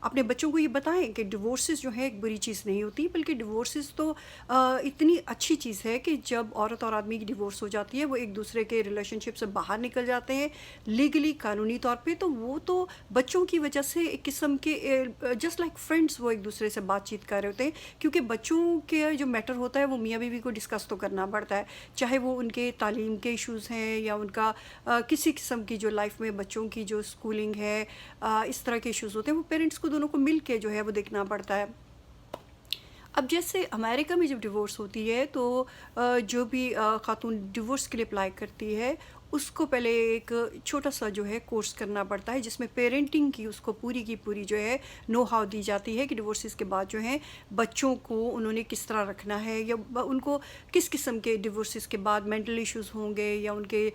اپنے بچوں کو یہ بتائیں کہ ڈیورسز جو ہے ایک بری چیز نہیں ہوتی، بلکہ ڈیورسز تو اتنی اچھی چیز ہے کہ جب عورت اور آدمی کی ڈیورس ہو جاتی ہے، وہ ایک دوسرے کے ریلیشن شپ سے باہر نکل جاتے ہیں لیگلی، قانونی طور پہ، تو وہ تو بچوں کی وجہ سے ایک قسم کے جسٹ لائک فرینڈس وہ ایک دوسرے سے بات چیت کر رہے ہوتے ہیں، کیونکہ بچوں کے جو میٹر ہوتا ہے وہ میاں بیوی کو ڈسکس تو کرنا پڑتا ہے، چاہے وہ ان کے تعلیم کے ایشوز ہیں یا ان کا کسی قسم کی جو لائف میں بچوں کی جو اسکولنگ ہے، اس طرح کے ایشوز ہوتے ہیں، وہ پیرنٹس کو دونوں کو مل کے جو ہے وہ دیکھنا پڑتا ہے۔ اب جیسے امریکہ میں جب ڈیورس ہوتی ہے تو جو بھی خاتون ڈیورس کے لیے اپلائی کرتی ہے اس کو پہلے ایک چھوٹا سا جو ہے کورس کرنا پڑتا ہے، جس میں پیرنٹنگ کی اس کو پوری کی پوری جو ہے نو ہاؤ دی جاتی ہے کہ ڈیورسز کے بعد جو ہے بچوں کو انہوں نے کس طرح رکھنا ہے، یا ان کو کس قسم کے ڈیورسز کے بعد مینٹل ایشوز ہوں گے، یا ان کے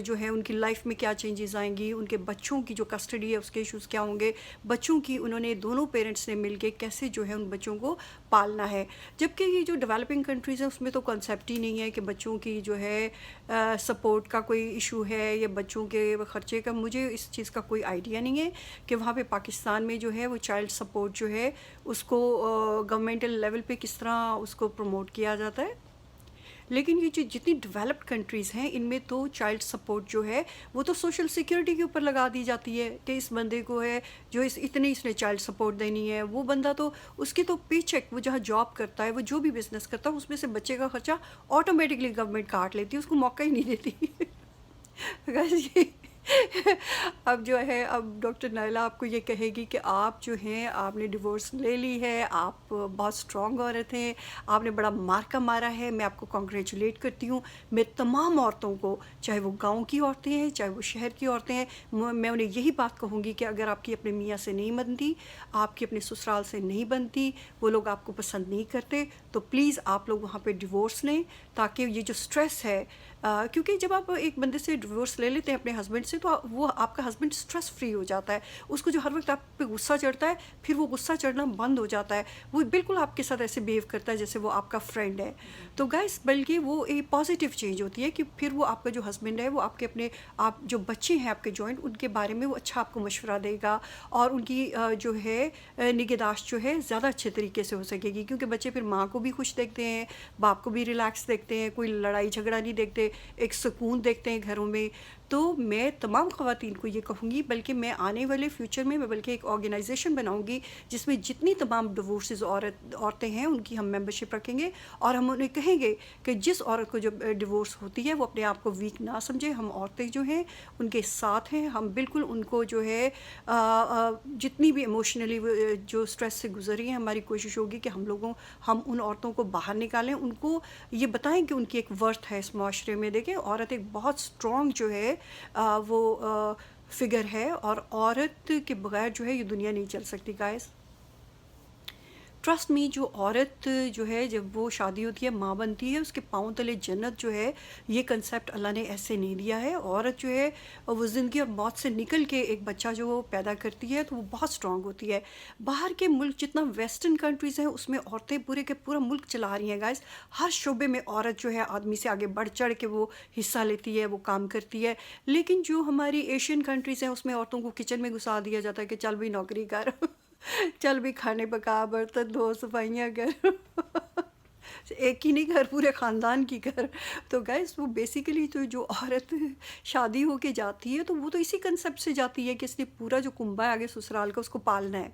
جو ہے ان کی لائف میں کیا چینجز آئیں گی، ان کے بچوں کی جو کسٹڈی ہے اس کے ایشوز کیا ہوں گے، بچوں کی انہوں نے دونوں پیرنٹس نے مل کے کیسے جو ہے ان بچوں کو پالنا ہے۔ جبکہ یہ جو ڈیولپنگ کنٹریز ہیں اس میں تو کنسیپٹ ہی نہیں ہے کہ بچوں کی جو ہے سپورٹ کا کوئی ایشو ہے یا بچوں کے خرچے کا، مجھے اس چیز کا کوئی آئیڈیا نہیں ہے کہ وہاں پہ پاکستان میں جو ہے وہ چائلڈ سپورٹ جو ہے اس کو گورنمنٹل لیول پہ کس طرح اس کو پروموٹ کیا جاتا ہے۔ لیکن یہ جو جتنی ڈیولپڈ کنٹریز ہیں ان میں تو چائلڈ سپورٹ جو ہے وہ تو سوشل سیکیورٹی کے اوپر لگا دی جاتی ہے کہ اس بندے کو ہے جو اس نے چائلڈ سپورٹ دینی ہے، وہ بندہ تو اس کی تو پے چیک، وہ جہاں جاب کرتا ہے، وہ جو بھی بزنس کرتا ہے اس میں سے بچے کا خرچہ آٹومیٹکلی گورنمنٹ کاٹ لیتی ہے، اس کو موقع ہی نہیں دیتی۔ Guys, اب جو ہے اب ڈاکٹر نائلہ آپ کو یہ کہے گی کہ آپ جو ہیں آپ نے ڈیورس لے لی ہے، آپ بہت اسٹرانگ عورت ہیں، آپ نے بڑا مارکا مارا ہے، میں آپ کو کانگریچولیٹ کرتی ہوں۔ میں تمام عورتوں کو، چاہے وہ گاؤں کی عورتیں ہیں چاہے وہ شہر کی عورتیں ہیں، میں انہیں یہی بات کہوں گی کہ اگر آپ کی اپنے میاں سے نہیں بنتی، آپ کی اپنے سسرال سے نہیں بنتی، وہ لوگ آپ کو پسند نہیں کرتے، تو پلیز آپ لوگ وہاں پہ ڈیورس لیں، تاکہ یہ جو سٹریس ہے، کیونکہ جب آپ ایک بندے سے ڈیورس لے لیتے ہیں اپنے ہسبینڈ سے، تو وہ آپ کا ہسبینڈ سٹریس فری ہو جاتا ہے، اس کو جو ہر وقت آپ پہ غصہ چڑھتا ہے پھر وہ غصہ چڑھنا بند ہو جاتا ہے، وہ بالکل آپ کے ساتھ ایسے بیہیو کرتا ہے جیسے وہ آپ کا فرینڈ ہے۔ تو گائز بلکہ وہ ایک پازیٹیو چینج ہوتی ہے کہ پھر وہ آپ کا جو ہسبینڈ ہے وہ آپ کے اپنے آپ جو بچے ہیں آپ کے جوائنٹ، ان کے بارے میں وہ اچھا آپ کو مشورہ دے گا، اور ان کی جو ہے نگہداشت جو ہے زیادہ اچھے طریقے سے ہو سکے گی، کیونکہ بچے پھر ماں کو بھی خوش دیکھتے ہیں، باپ کو بھی ریلیکس دیکھتے ہیں، کوئی لڑائی جھگڑا نہیں دیکھتے، ایک سکون دیکھتے ہیں گھروں میں۔ تو میں تمام خواتین کو یہ کہوں گی، بلکہ میں آنے والے فیوچر میں بلکہ ایک آرگنائزیشن بناؤں گی جس میں جتنی تمام ڈیورسز عورتیں ہیں ان کی ہم ممبرشپ رکھیں گے، اور ہم انہیں کہیں گے کہ جس عورت کو جب ڈیورس ہوتی ہے وہ اپنے آپ کو ویک نہ سمجھے، ہم عورتیں جو ہیں ان کے ساتھ ہیں، ہم بالکل ان کو جو ہے جتنی بھی ایموشنلی جو سٹریس سے گزری ہیں، ہماری کوشش ہوگی کہ ہم ان عورتوں کو باہر نکالیں، ان کو یہ بتائیں کہ ان کی ایک ورتھ ہے اس معاشرے میں۔ دیکھیں عورت ایک بہت اسٹرانگ جو ہے وہ فگر ہے، اور عورت کے بغیر جو ہے یہ دنیا نہیں چل سکتی گائز۔ ٹرسٹ می، جو عورت جو ہے جب وہ شادی ہوتی ہے ماں بنتی ہے، اس کے پاؤں تلے جنت جو ہے، یہ کنسیپٹ اللہ نے ایسے نہیں دیا ہے۔ عورت جو ہے وہ زندگی اور موت سے نکل کے ایک بچہ جو وہ پیدا کرتی ہے تو وہ بہت اسٹرانگ ہوتی ہے۔ باہر کے ملک جتنا ویسٹرن کنٹریز ہیں اس میں عورتیں پورے کے پورا ملک چلا رہی ہیں گائز، ہر شعبے میں عورت جو ہے آدمی سے آگے بڑھ چڑھ کے وہ حصہ لیتی ہے، وہ کام کرتی ہے۔ لیکن جو ہماری ایشین کنٹریز ہیں اس میں عورتوں کو کچن میں گھسا دیا جاتا ہے کہ چل بھی نوکری کر، چل بھی کھانے پکا، برتن دھو، صفائیاں کر، ایک ہی نہیں کر، پورے خاندان کی کر۔ تو گائز وہ بیسیکلی تو جو عورت شادی ہو کے جاتی ہے تو وہ تو اسی کنسیپٹ سے جاتی ہے کہ اس نے پورا جو کنبہ ہے آگے سسرال کا اس کو پالنا ہے۔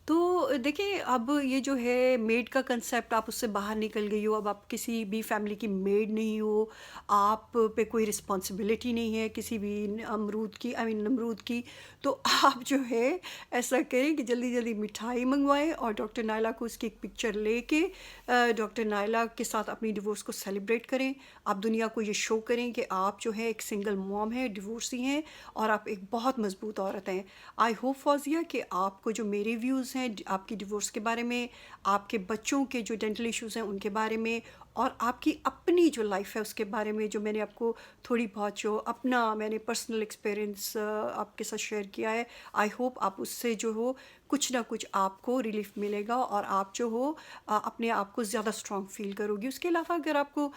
تو دیکھیں اب یہ جو ہے میڈ کا کنسیپٹ، آپ اس سے باہر نکل گئی ہو، اب آپ کسی بھی فیملی کی میڈ نہیں ہو، آپ پہ کوئی رسپانسبلٹی نہیں ہے کسی بھی نمرود کی، تو آپ جو ہے ایسا کریں کہ جلدی جلدی مٹھائی منگوائیں اور ڈاکٹر نائلہ کو اس کی ایک پکچر لے کے ڈاکٹر نائلہ کے ساتھ اپنی ڈیورس کو سیلیبریٹ کریں، آپ دنیا کو یہ شو کریں کہ آپ جو ہے ایک سنگل موم ہیں، ڈیورسی ہیں، اور آپ ایک بہت مضبوط عورت ہیں۔ آئی ہوپ فوزیہ کہ آپ کو جو میرے ویوز ہیں آپ کی ڈیورس کے بارے میں، آپ کے بچوں کے جو ڈینٹل ایشوز ہیں ان کے بارے میں، اور آپ کی اپنی جو لائف ہے اس کے بارے میں، جو میں نے آپ کو تھوڑی بہت جو میں نے پرسنل ایکسپیرینس آپ کے ساتھ شیئر کیا ہے، آئی ہوپ آپ اس سے جو ہو کچھ نہ کچھ آپ کو ریلیف ملے گا اور آپ جو ہو اپنے آپ کو زیادہ اسٹرانگ فیل کرو گی۔ اس کے علاوہ اگر آپ کو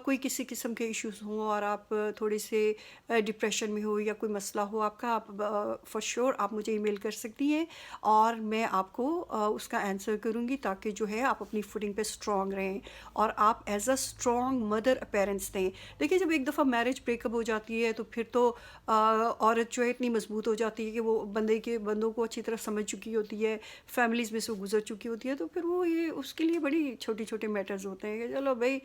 کوئی کسی قسم کے ایشوز ہوں اور آپ تھوڑے سے ڈپریشن میں ہو یا کوئی مسئلہ ہو آپ کا، آپ فار شیور آپ مجھے ای میل کر سکتی ہیں اور میں آپ کو اس کا آنسر کروں گی، تاکہ جو ہے آپ اپنی فوٹنگ پہ اسٹرانگ رہیں اور آپ as a strong mother appearance دیں۔ دیکھیے جب ایک دفعہ میرج بریک اپ ہو جاتی ہے تو پھر تو عورت جو ہے اتنی مضبوط ہو جاتی ہے کہ وہ بندوں کو اچھی طرح سمجھ چکی ہوتی ہے، فیملیز میں سے وہ گزر چکی ہوتی ہے، تو پھر وہ یہ اس کے لیے بڑی چھوٹی چھوٹے میٹرز ہوتے ہیں کہ چلو بھائی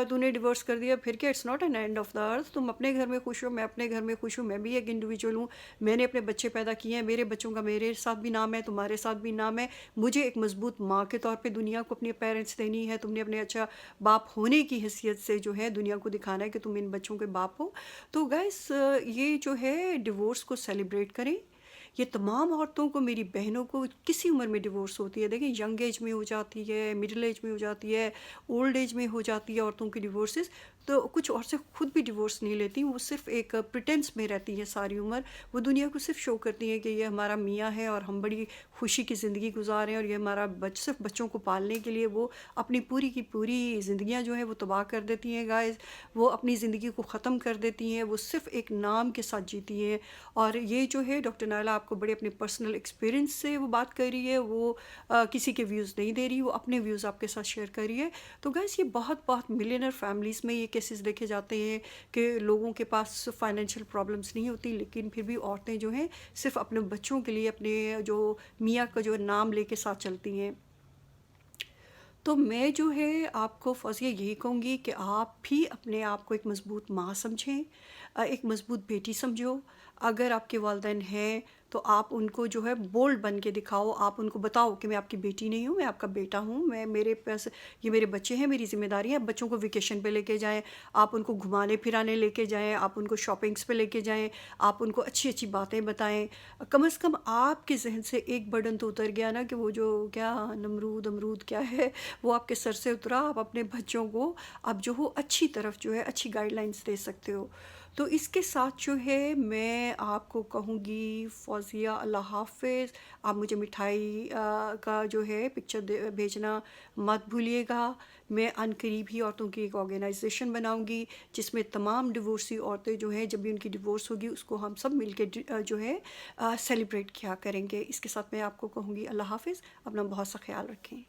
تو نے ڈیورس کر دیا، پھر کیا، it's not an end of the earth. تم اپنے گھر میں خوش ہو، میں اپنے گھر میں خوش ہوں، میں بھی ایک انڈیویجول ہوں، میں نے اپنے بچے پیدا کیے ہیں، میرے بچوں کا میرے ساتھ بھی نام ہے، تمہارے ساتھ بھی نام ہے، مجھے ایک مضبوط ماں کے طور پہ دنیا کو اپنے پیرنٹس دینی ہے، تم نے اپنے اچھا باپ ہونے کی حیثیت سے جو ہے دنیا کو دکھانا ہے کہ تم ان بچوں کے باپ ہو۔ تو گائز یہ جو ہے ڈیورس کو سیلیبریٹ کریں۔ یہ تمام عورتوں کو، میری بہنوں کو کسی عمر میں ڈیورس ہوتی ہے، دیکھیں ینگ ایج میں ہو جاتی ہے، مڈل ایج میں ہو جاتی ہے، اولڈ ایج میں ہو جاتی ہے عورتوں کی ڈیورسز، تو کچھ عورتیں خود بھی ڈیورس نہیں لیتی، وہ صرف ایک پریٹینس میں رہتی ہیں ساری عمر، وہ دنیا کو صرف شو کرتی ہیں کہ یہ ہمارا میاں ہے اور ہم بڑی خوشی کی زندگی گزار رہے ہیں، اور یہ ہمارا صرف بچوں کو پالنے کے لیے وہ اپنی پوری کی پوری زندگیاں جو ہیں وہ تباہ کر دیتی ہیں گائز، وہ اپنی زندگی کو ختم کر دیتی ہیں، وہ صرف ایک نام کے ساتھ جیتی ہیں۔ اور یہ جو ہے ڈاکٹر نائلہ آپ کو بڑے اپنے پرسنل ایکسپیرینس سے وہ بات کر رہی ہے، وہ کسی کے ویوز نہیں دے رہی، وہ اپنے ویوز آپ کے ساتھ شیئر کر رہی ہے۔ تو گائز یہ بہت ملینر فیملیز میں یہ کیسز دیکھے جاتے ہیں کہ لوگوں کے پاس فائنینشیل پرابلمس نہیں ہوتی، لیکن پھر بھی عورتیں جو ہیں صرف اپنے بچوں کے لیے اپنے جو میاں کا جو نام لے کے ساتھ چلتی ہیں۔ تو میں جو ہے آپ کو فوزیہ یہی کہوں گی کہ آپ بھی اپنے آپ کو ایک مضبوط ماں سمجھیں، ایک مضبوط بیٹی سمجھو۔ اگر آپ کے والدین ہیں تو آپ ان کو جو ہے بولڈ بن کے دکھاؤ، آپ ان کو بتاؤ کہ میں آپ کی بیٹی نہیں ہوں، میں آپ کا بیٹا ہوں، میرے پاس یہ میرے بچے ہیں، میری ذمہ داری ہے۔ بچوں کو ویکیشن پہ لے کے جائیں، آپ ان کو گھمانے پھرانے لے کے جائیں، آپ ان کو شاپنگس پہ لے کے جائیں، آپ ان کو اچھی اچھی باتیں بتائیں۔ کم از کم آپ کے ذہن سے ایک برڈن تو اتر گیا نا کہ وہ جو کیا امرود کیا ہے وہ آپ کے سر سے اترا، آپ اپنے بچوں کو آپ جو ہو اچھی طرف جو ہے اچھی گائیڈ لائنس دے سکتے ہو۔ تو اس کے ساتھ جو ہے میں آپ کو کہوں گی فوزیہ اللہ حافظ۔ آپ مجھے مٹھائی کا جو ہے پکچر بھیجنا مت بھولیے گا۔ میں ان قریب ہی عورتوں کی ایک آرگنائزیشن بناؤں گی جس میں تمام ڈیورسی عورتیں جو ہیں جب بھی ان کی ڈیورس ہوگی اس کو ہم سب مل کے جو ہے سیلیبریٹ کیا کریں گے۔ اس کے ساتھ میں آپ کو کہوں گی اللہ حافظ، اپنا بہت سا خیال رکھیں۔